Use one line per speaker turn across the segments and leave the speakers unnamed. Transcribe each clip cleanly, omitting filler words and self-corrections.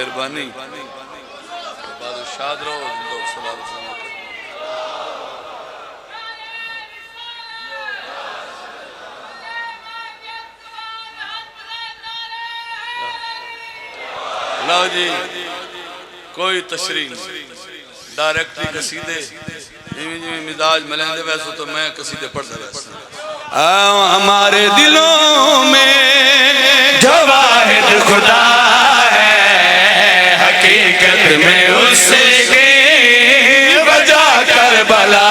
मेहरबानी शाद रहो। लो जी कोई तशरीह डायरेक्टली कसीदे जिमें मिजाज मिलेंदे वैसे तो मैं कसीदे पढ़ता वैसे हमारे दिलों में
जो वाहिद खुदा है हकीकत में उसकी वजह करबला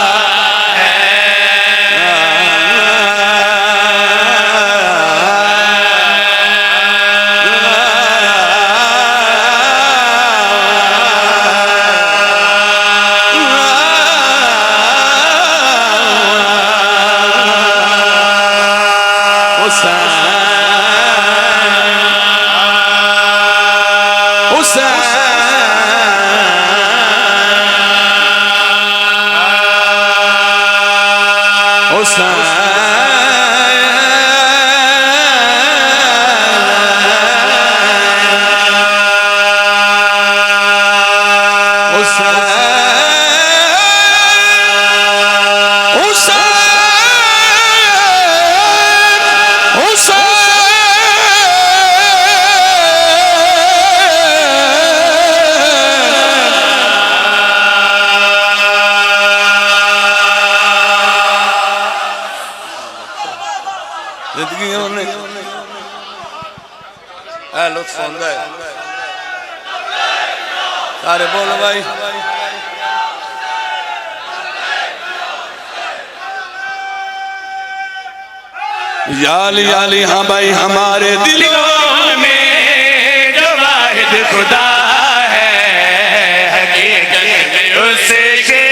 सारे बोलो भाई
याली याली हाँ भाई हमारे दिलों में जो वाहिद खुदा है हकीकत में उसकी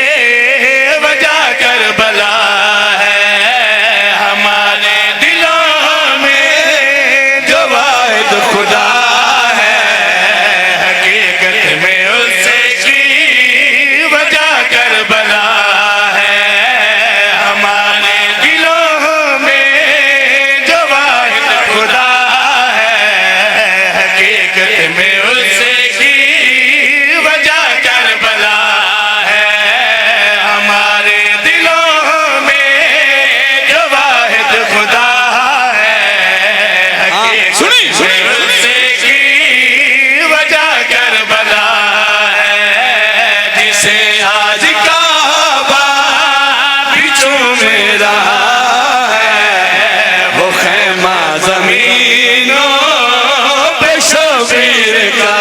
वजह करबला है हमारे दिलों में जो वाहिद खुदा है हकीकत में उसकी वजह करबला है हमारे दिलों में जो वाहिद खुदा है हकीकत में उसकी वजह करबला है हमारे दिलों में जो वाहिद खुदा है हकीकत में उसकी वजह करबला है जिसे आज काबा बिचों में रहा है वो खैमा जमीनों पे शबीर का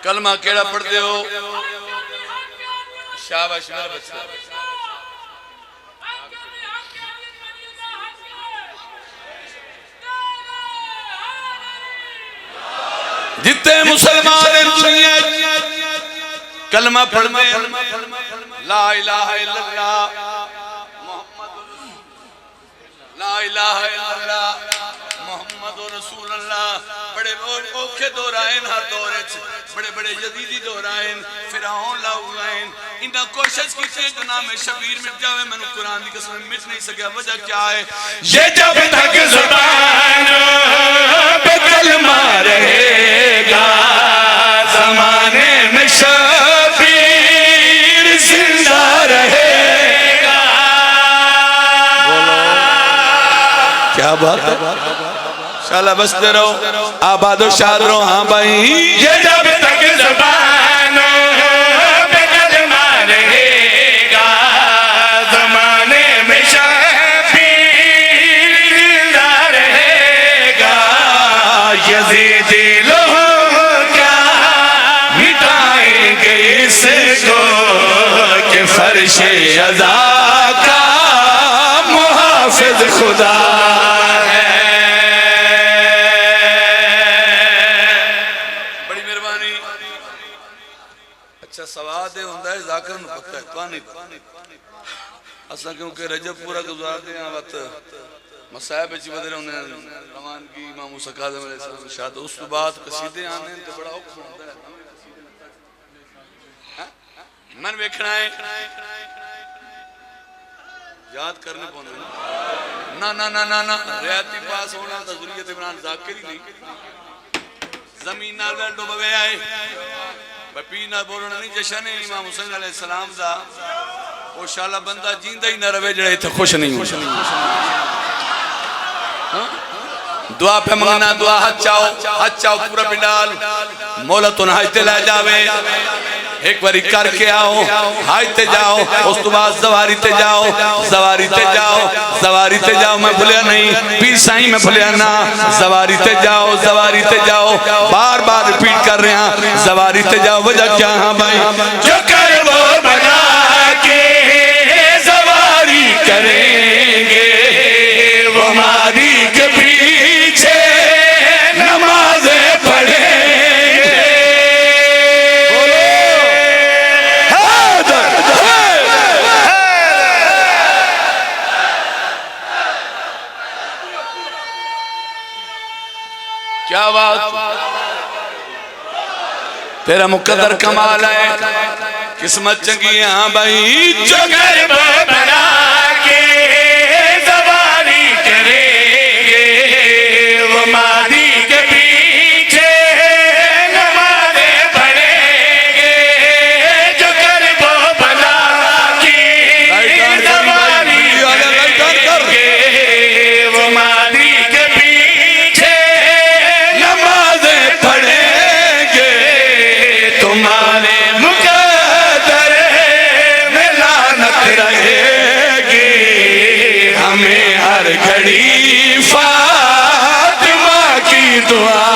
कलमा केड़ा पढ़ते हो शाबाश मेरा बच्चा जितने मुसलमान दुनिया कलमा पढ़ते ला इलाहा इल्लल्लाह ला इलाहा इल्लल्लाह मुहम्मदुर रसूलुल्लाह बड़े औखे दौर आए हर दौर बड़े बड़े यजीदी दौर आए फिरौन लाउन इन्हें कोशिश की कि नाम शबीर मिट जाए मैंने कुरान की कसम मिट नहीं सका वजह क्या है
ये जब तक ज़ुबान पे कलमा रहेगा ज़माने में शबीर जिंदा रहेगा
क्या बात है शाला बसते रहो आबादो शाद रहो हाँ भाई
ये जब तक ज़बान पे कलमा रहेगा ज़माने में शबीर जिंदा रहेगा यज़ीदी लोग क्या मिटाएंगे इसको कि फर्शे अज़ा का मुहाफ़िज़ खुदा है।
मेहरबानी। अच्छा सवाद ये होता है जाकर पता है तो नहीं पता असा क्योंकि रजब पूरा गुजारते हैं वक्त मसायब विच बदले होंगे रवानगी इमाम मूसा काज़िम अलैहिस्सलाम शायद उस बाद कसीदे आने तो बड़ा औखा होता है मन वेखना है याद करने पौंदे ना ना ना ना ना रियाती पास होना तो ज़ुरियत इमरान ज़ाकिर ही नहीं ज़मीन नाल डुबवे आए पी ना बोलना नहीं जशन है इमाम हुसैन अलैहिस्सलाम दा वो शाला बंदा जींदा ही ना रवे जड़े इत्थे खुश नहीं हो दुआ पे मंगना दुआ हाथ चाओ पूरा पिंडाल मौला तो हाज ते लै जावे एक बारी करके आओ हाज ते जाओ उस तो बाद सवारी ते जाओ मैं भूलिया नहीं पीर साईं मैं भूलिया ना सवारी ते जाओ बार बार रिपीट कर रहे हैं सवारी ते जाओ वजह क्या हाँ भाई
जो कर वो बना के सवारी करेंगे वो हमारी के पीछे नमाज़ें पढ़ेंगे।
क्या बात तेरा मुकद्दर कमाल है किस्मत चंगी है हाँ भाई
जो घर बना के सवारी करेंगे वो मादी के पीछे नमाज़ें पढ़ेंगे। जो घर बना के सवारी करेंगे वो मादी के पीछे नमाज़ें पढ़ेंगे। तुम्हारे मुकद्दर में लानत रहेगी हमें हर घड़ी फातिमा की दुआ